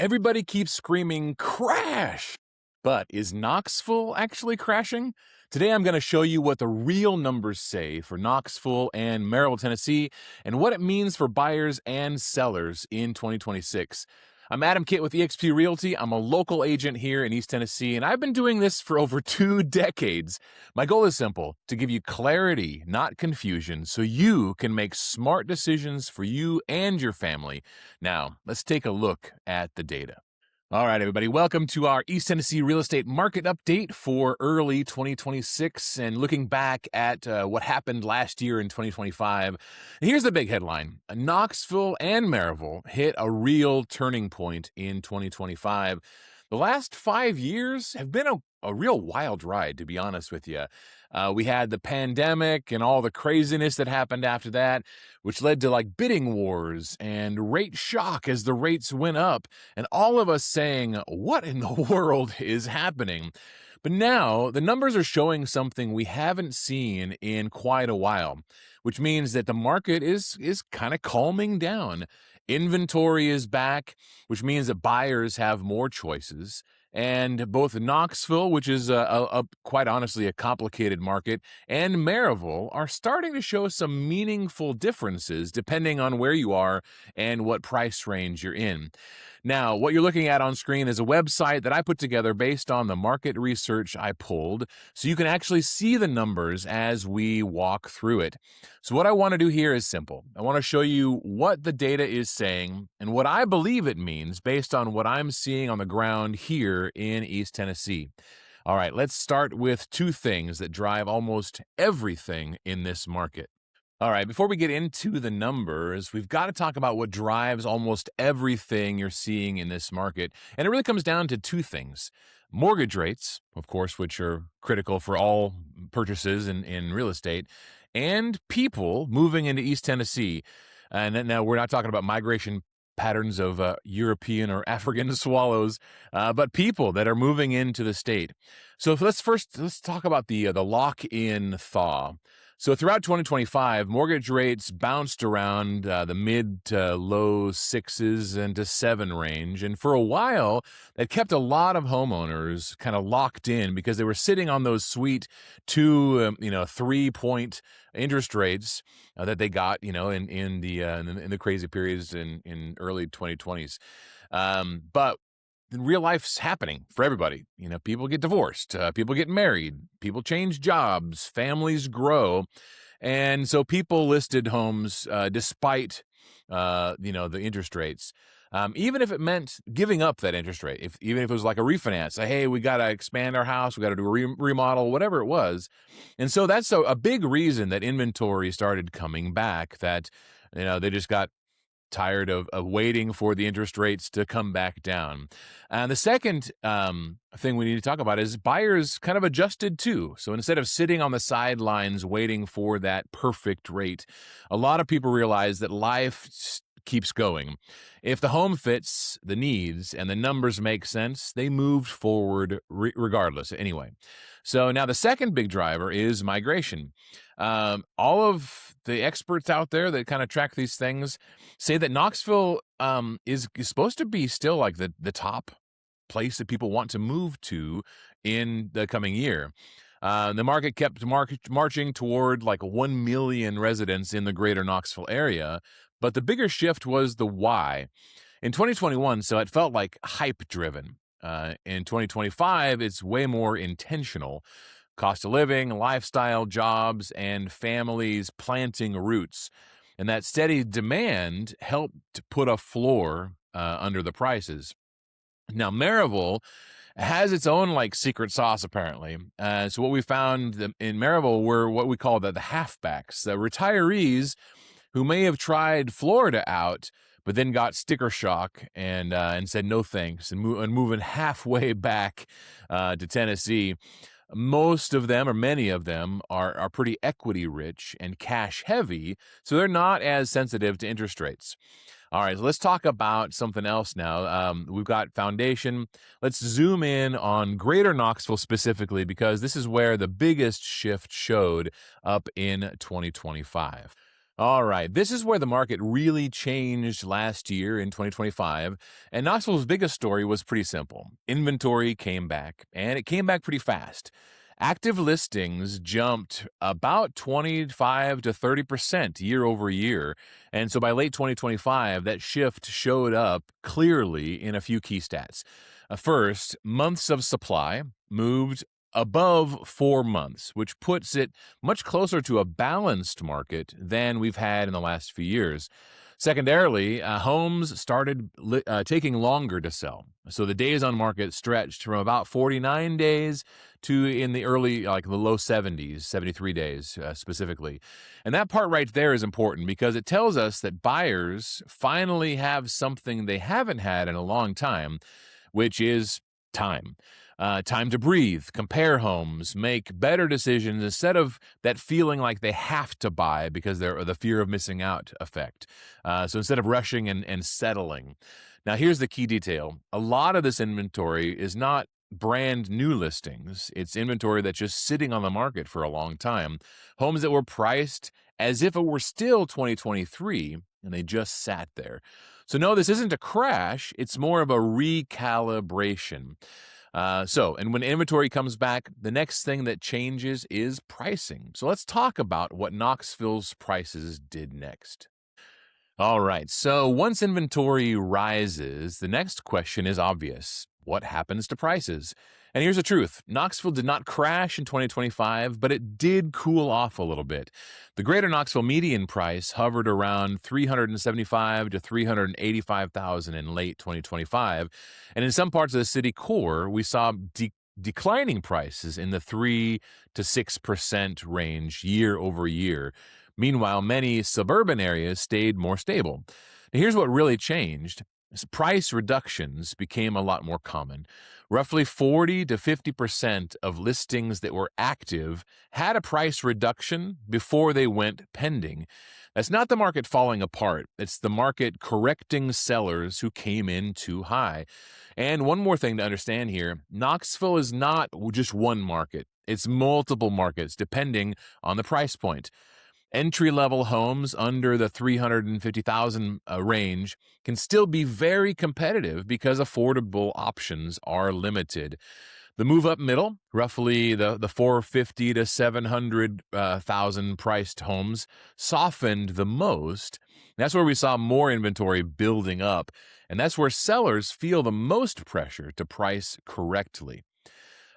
Everybody keeps screaming, crash! But is Knoxville actually crashing? Today I'm going to show you what the real numbers say for Knoxville and Maryville, Tennessee, and what it means for buyers and sellers in 2026. I'm Adam Kitt with eXp Realty. I'm a local agent here in East Tennessee, and I've been doing this for over 2 decades. My goal is simple: to give you clarity, not confusion, so you can make smart decisions for you and your family. Now, let's take a look at the data. All right, everybody, welcome to our East Tennessee real estate market update for early 2026 and looking back at what happened last year in 2025. Here's the big headline. Knoxville and Maryville hit a real turning point in 2025. The last 5 years have been a real wild ride, to be honest with you. We had the pandemic and all the craziness that happened after that, which led to like bidding wars and rate shock as the rates went up, and all of us saying, what in the world is happening? But now the numbers are showing something we haven't seen in quite a while, which means that the market is kind of calming down. Inventory is back, which means that buyers have more choices. And both Knoxville, which is quite honestly a complicated market, and Maryville are starting to show some meaningful differences depending on where you are and what price range you're in. Now, what you're looking at on screen is a website that I put together based on the market research I pulled, so you can actually see the numbers as we walk through it. So what I want to do here is simple. I want to show you what the data is saying and what I believe it means based on what I'm seeing on the ground here in East Tennessee. All right, let's start with 2 things that drive almost everything in this market. All right, before we get into the numbers, we've got to talk about what drives almost everything you're seeing in this market. And it really comes down to 2 things. Mortgage rates, of course, which are critical for all purchases in real estate, and people moving into East Tennessee. And now we're not talking about migration patterns of European or African swallows, but people that are moving into the state. So let's talk about the lock-in thaw. So throughout 2025, mortgage rates bounced around the mid to low 6s and to 7 range. And for a while, that kept a lot of homeowners kind of locked in because they were sitting on those sweet 2, 3-point interest rates that they got, in the crazy periods in early 2020s. But real life's happening for everybody. People get divorced, people get married, people change jobs, families grow. And so people listed homes despite, the interest rates. Even if it meant giving up that interest rate, even if it was like a refinance, hey, we got to expand our house, we got to do a remodel, whatever it was. And so that's a big reason that inventory started coming back, that, they just got tired of waiting for the interest rates to come back down. And the second thing we need to talk about is buyers kind of adjusted too. So instead of sitting on the sidelines waiting for that perfect rate, a lot of people realize that life keeps going. If the home fits the needs and the numbers make sense, they moved forward regardless anyway. So now the second big driver is migration. All of the experts out there that kind of track these things say that Knoxville is supposed to be still like the top place that people want to move to in the coming year. The market kept marching toward like 1 million residents in the greater Knoxville area, but the bigger shift was the why. In 2021, so it felt like hype-driven. In 2025, it's way more intentional. Cost of living, lifestyle, jobs, and families planting roots. And that steady demand helped put a floor under the prices. Now, Maryville has its own like secret sauce, apparently. So what we found in Maryville were what we call the halfbacks, the retirees who may have tried Florida out, but then got sticker shock and said no thanks and moving halfway back to Tennessee. Most of them, or many of them, are pretty equity rich and cash heavy, so they're not as sensitive to interest rates. All right, so let's talk about something else now. We've got foundation. Let's zoom in on Greater Knoxville specifically, because this is where the biggest shift showed up in 2025. All right, this is where the market really changed last year in 2025. And Knoxville's biggest story was pretty simple. Inventory came back, and it came back pretty fast. Active listings jumped about 25 to 30% year over year. And so by late 2025, that shift showed up clearly in a few key stats. First, months of supply moved above 4 months, which puts it much closer to a balanced market than we've had in the last few years. Secondarily, homes started taking longer to sell. So the days on market stretched from about 49 days to in the early, like the low 70s, 73 days specifically. And that part right there is important because it tells us that buyers finally have something they haven't had in a long time, which is time. Time to breathe, compare homes, make better decisions instead of that feeling like they have to buy because they're the fear of missing out effect. So instead of rushing and settling. Now, here's the key detail. A lot of this inventory is not brand new listings. It's inventory that's just sitting on the market for a long time. Homes that were priced as if it were still 2023 and they just sat there. So no, this isn't a crash. It's more of a recalibration. And when inventory comes back, the next thing that changes is pricing. So let's talk about what Knoxville's prices did next. All right, so once inventory rises, the next question is obvious. What happens to prices? And here's the truth. Knoxville did not crash in 2025, but it did cool off a little bit. The greater Knoxville median price hovered around $375,000 to $385,000 in late 2025. And in some parts of the city core, we saw declining prices in the 3 to 6% range year over year. Meanwhile, many suburban areas stayed more stable. Now, here's what really changed. Price reductions became a lot more common. Roughly 40 to 50% of listings that were active had a price reduction before they went pending. That's not the market falling apart. It's the market correcting sellers who came in too high. And one more thing to understand here, Knoxville is not just one market. It's multiple markets depending on the price point. Entry-level homes under the $350,000 range can still be very competitive because affordable options are limited. The move-up middle, roughly the $450,000 to $700,000 priced homes, softened the most. That's where we saw more inventory building up, and that's where sellers feel the most pressure to price correctly.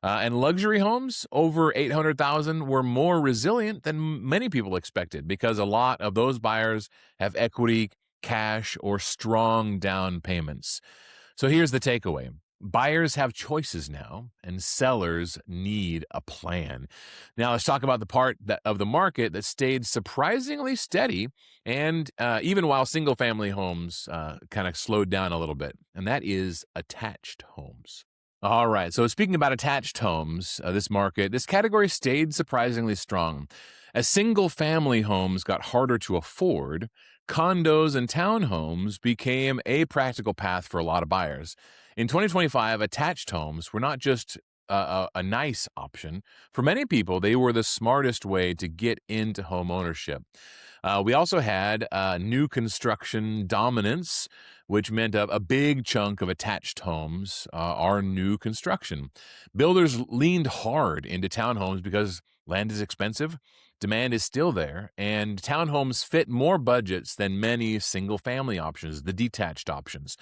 And luxury homes over $800,000 were more resilient than many people expected because a lot of those buyers have equity, cash, or strong down payments. So here's the takeaway. Buyers have choices now, and sellers need a plan. Now, let's talk about the part of the market that stayed surprisingly steady, and even while single-family homes kind of slowed down a little bit, and that is attached homes. All right. So speaking about attached homes, this category stayed surprisingly strong. As single-family homes got harder to afford, condos and townhomes became a practical path for a lot of buyers. In 2025, attached homes were not just a nice option. For many people, they were the smartest way to get into home ownership. We also had new construction dominance, which meant a big chunk of attached homes are new construction. Builders leaned hard into townhomes because land is expensive, demand is still there, and townhomes fit more budgets than many single-family options, the detached options.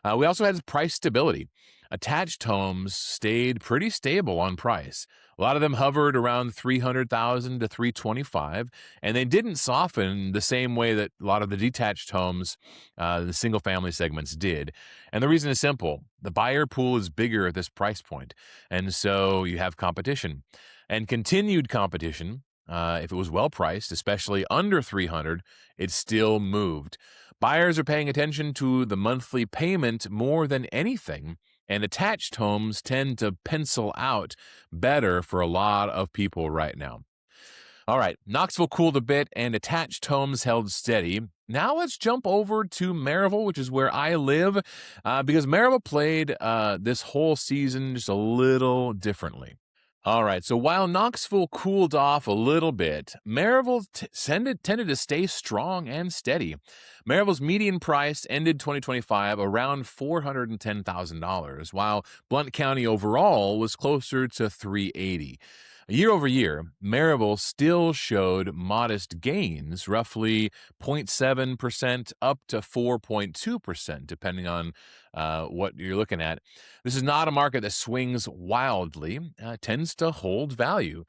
We also had price stability. Attached homes stayed pretty stable on price. A lot of them hovered around $300,000 to $325,000, and they didn't soften the same way that a lot of the detached homes, the single-family segments did. And the reason is simple. The buyer pool is bigger at this price point, and so you have competition. And continued competition, if it was well-priced, especially under $300,000, it still moved. Buyers are paying attention to the monthly payment more than anything, and attached homes tend to pencil out better for a lot of people right now. All right, Knoxville cooled a bit and attached homes held steady. Now let's jump over to Maryville, which is where I live, because Maryville played this whole season just a little differently. All right, so while Knoxville cooled off a little bit, Maryville tended to stay strong and steady. Maryville's median price ended 2025 around $410,000, while Blount County overall was closer to $380,000. Year over year, Maryville still showed modest gains, roughly 0.7% up to 4.2%, depending on what you're looking at. This is not a market that swings wildly, tends to hold value.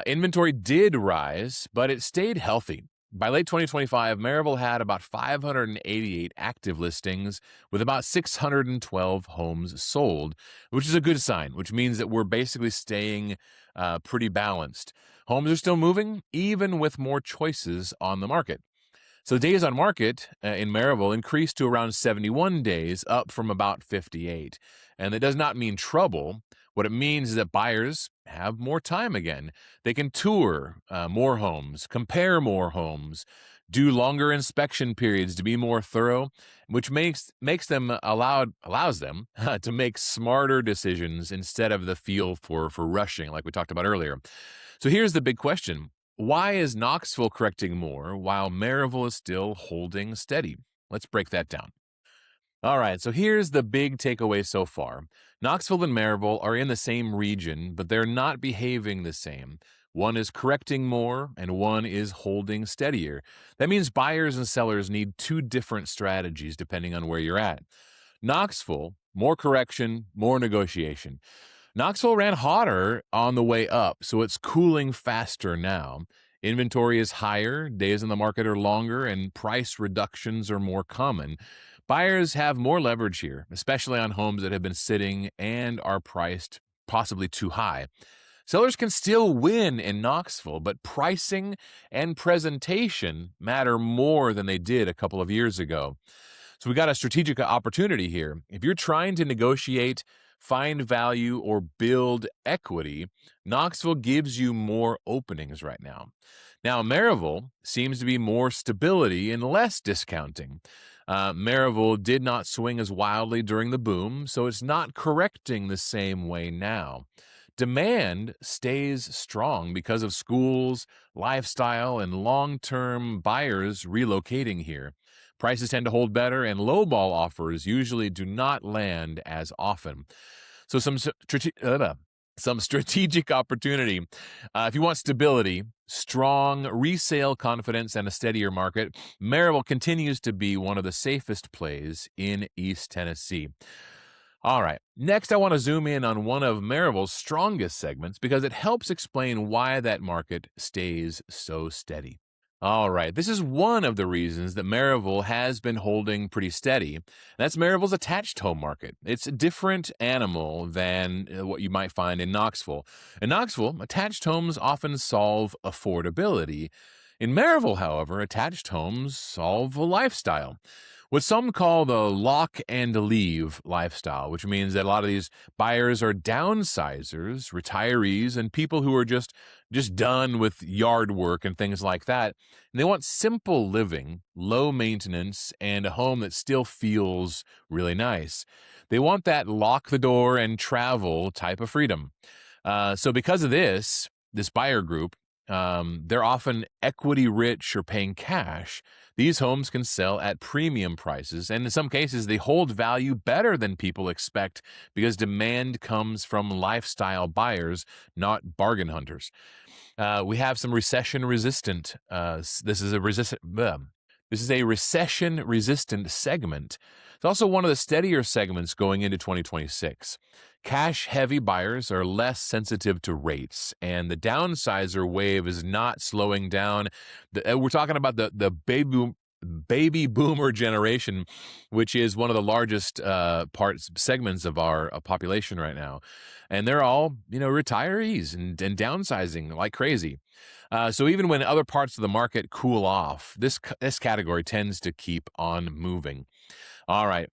Inventory did rise, but it stayed healthy. By late 2025, Maryville had about 588 active listings with about 612 homes sold, which is a good sign, which means that we're basically staying pretty balanced. Homes are still moving, even with more choices on the market. So days on market in Maryville increased to around 71 days, up from about 58. And that does not mean trouble. What it means is that buyers have more time again. They can tour more homes, compare more homes, do longer inspection periods to be more thorough, which allows them to make smarter decisions instead of the feel for rushing, like we talked about earlier. So here's the big question. Why is Knoxville correcting more while Maryville is still holding steady? Let's break that down. All right, so here's the big takeaway so far. Knoxville and Maryville are in the same region, but they're not behaving the same. One is correcting more, and one is holding steadier. That means buyers and sellers need two different strategies depending on where you're at. Knoxville, more correction, more negotiation. Knoxville ran hotter on the way up, so it's cooling faster now. Inventory is higher, days in the market are longer, and price reductions are more common. Buyers have more leverage here, especially on homes that have been sitting and are priced possibly too high. Sellers can still win in Knoxville, but pricing and presentation matter more than they did a couple of years ago. So we got a strategic opportunity here. If you're trying to negotiate, find value, or build equity, Knoxville gives you more openings right now. Now, Maryville seems to be more stability and less discounting. Maryville did not swing as wildly during the boom, so it's not correcting the same way now. Demand stays strong because of schools, lifestyle, and long-term buyers relocating here. Prices tend to hold better, and lowball offers usually do not land as often. So some strategic opportunity. If you want stability, strong resale confidence, and a steadier market, Maryville continues to be one of the safest plays in East Tennessee. All right, next I want to zoom in on one of Maryville's strongest segments because it helps explain why that market stays so steady. All right, this is one of the reasons that Maryville has been holding pretty steady. That's Maryville's attached home market. It's a different animal than what you might find in Knoxville. In Knoxville, attached homes often solve affordability. In Maryville, however, attached homes solve a lifestyle. What some call the lock and leave lifestyle, which means that a lot of these buyers are downsizers, retirees, and people who are just done with yard work and things like that. And they want simple living, low maintenance, and a home that still feels really nice. They want that lock the door and travel type of freedom. So because of this buyer group, they're often equity rich or paying cash. These homes can sell at premium prices, and in some cases, they hold value better than people expect because demand comes from lifestyle buyers, not bargain hunters. We have some recession-resistant. This is a recession-resistant segment. It's also one of the steadier segments going into 2026. Cash-heavy buyers are less sensitive to rates, and the downsizer wave is not slowing down. We're talking about the baby boomer generation, which is one of the largest segments of our population right now. And they're all, retirees and downsizing like crazy. So even when other parts of the market cool off, this category tends to keep on moving. All right.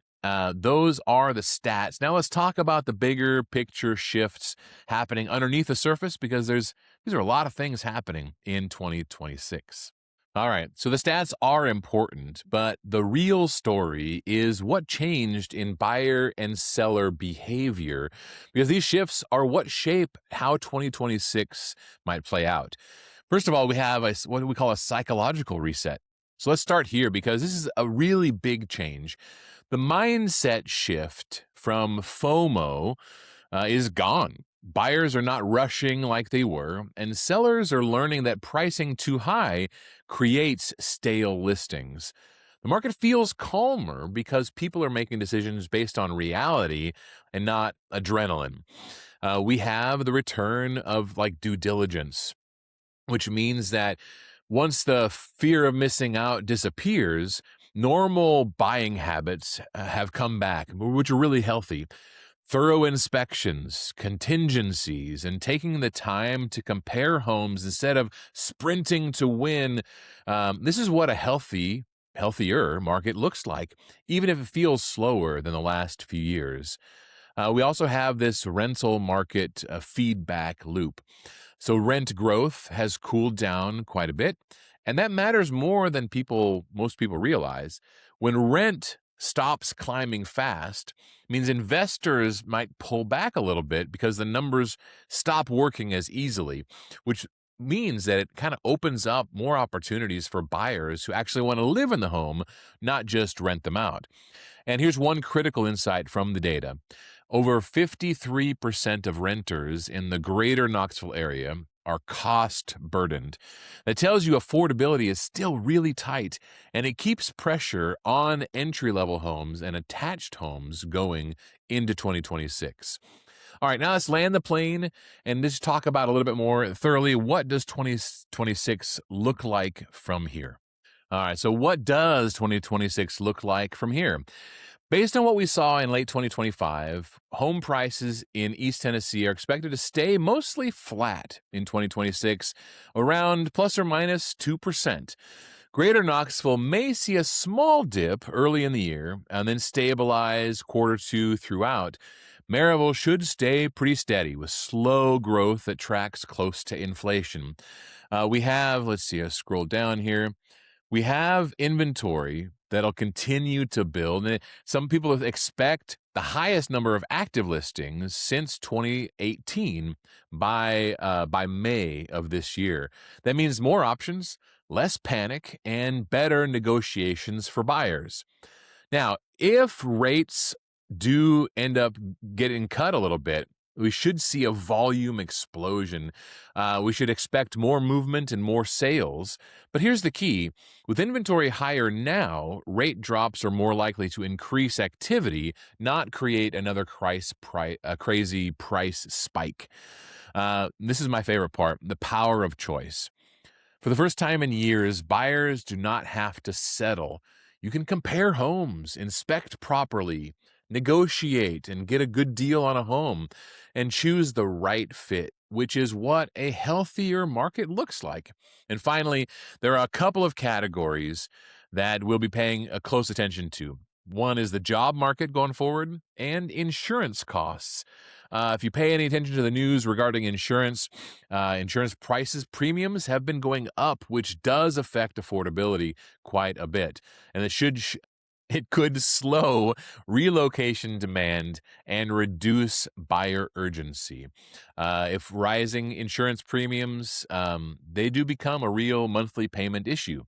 Those are the stats. Now let's talk about the bigger picture shifts happening underneath the surface because these are a lot of things happening in 2026. All right, so the stats are important, but the real story is what changed in buyer and seller behavior, because these shifts are what shape how 2026 might play out. First of all, we have what we call a psychological reset. So let's start here because this is a really big change. The mindset shift from FOMO is gone. Buyers are not rushing like they were, and sellers are learning that pricing too high creates stale listings. The market feels calmer because people are making decisions based on reality and not adrenaline. We have the return of like due diligence, which means that once the fear of missing out disappears, normal buying habits have come back, which are really healthy. Thorough inspections, contingencies, and taking the time to compare homes instead of sprinting to win. This is what a healthier market looks like, even if it feels slower than the last few years. We also have this rental market feedback loop. So rent growth has cooled down quite a bit, and that matters more than most people realize. When rent stops climbing fast, means investors might pull back a little bit because the numbers stop working as easily, which means that it kind of opens up more opportunities for buyers who actually want to live in the home, not just rent them out. And here's one critical insight from the data. Over 53% of renters in the greater Knoxville area are cost burdened. That tells you affordability is still really tight, and it keeps pressure on entry level homes and attached homes going into 2026. All right, now let's land the plane and just talk about a little bit more thoroughly. What does 2026 look like from here? All right, so what does 2026 look like from here? Based on what we saw in late 2025, home prices in East Tennessee are expected to stay mostly flat in 2026, around plus or minus 2%. Greater Knoxville may see a small dip early in the year and then stabilize quarter two throughout. Maryville should stay pretty steady with slow growth that tracks close to inflation. Let's see, I scroll down here. We have inventory that'll continue to build. And some people expect the highest number of active listings since 2018 by May of this year. That means more options, less panic, and better negotiations for buyers. Now, if rates do end up getting cut a little bit, we should see a volume explosion. We should expect more movement and more sales. But here's the key. With inventory higher now, rate drops are more likely to increase activity, not create another crazy price spike. This is my favorite part, the power of choice. For the first time in years, buyers do not have to settle. You can compare homes, inspect properly, negotiate, and get a good deal on a home, and choose the right fit, which is what a healthier market looks like. And finally, there are a couple of categories that we'll be paying a close attention to. One is the job market going forward and insurance costs. If you pay any attention to the news regarding insurance prices, premiums have been going up, which does affect affordability quite a bit. And it could slow relocation demand and reduce buyer urgency. If rising insurance premiums, they do become a real monthly payment issue.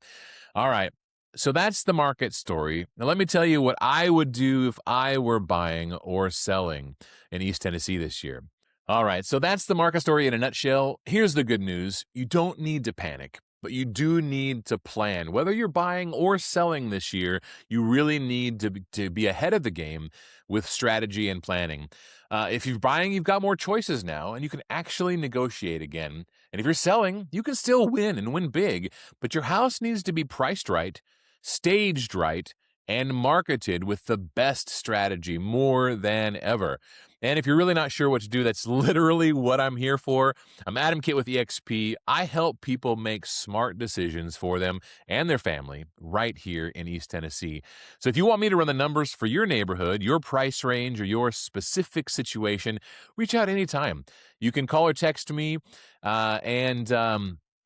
All right. So that's the market story. Now, let me tell you what I would do if I were buying or selling in East Tennessee this year. All right, so that's the market story in a nutshell. Here's the good news. You don't need to panic, but you do need to plan. Whether you're buying or selling this year, you really need to be ahead of the game with strategy and planning. If you're buying, you've got more choices now, and you can actually negotiate again. And if you're selling, you can still win and win big, but your house needs to be priced right, staged right, and marketed with the best strategy more than ever. And if you're really not sure what to do, that's literally what I'm here for. I'm Adam Kitt with eXp. I help people make smart decisions for them and their family right here in East Tennessee. So if you want me to run the numbers for your neighborhood, your price range, or your specific situation, reach out anytime. You can call or text me, and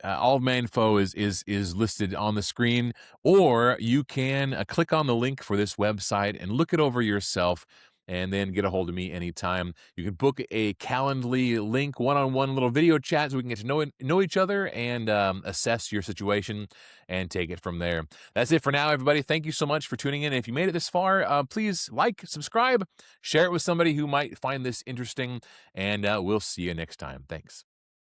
all of my info is listed on the screen, or you can click on the link for this website and look it over yourself, and then get a hold of me anytime. You can book a Calendly link, one-on-one little video chat, so we can get to know each other and assess your situation and take it from there. That's it for now, everybody. Thank you so much for tuning in. If you made it this far, please like, subscribe, share it with somebody who might find this interesting, and we'll see you next time. Thanks.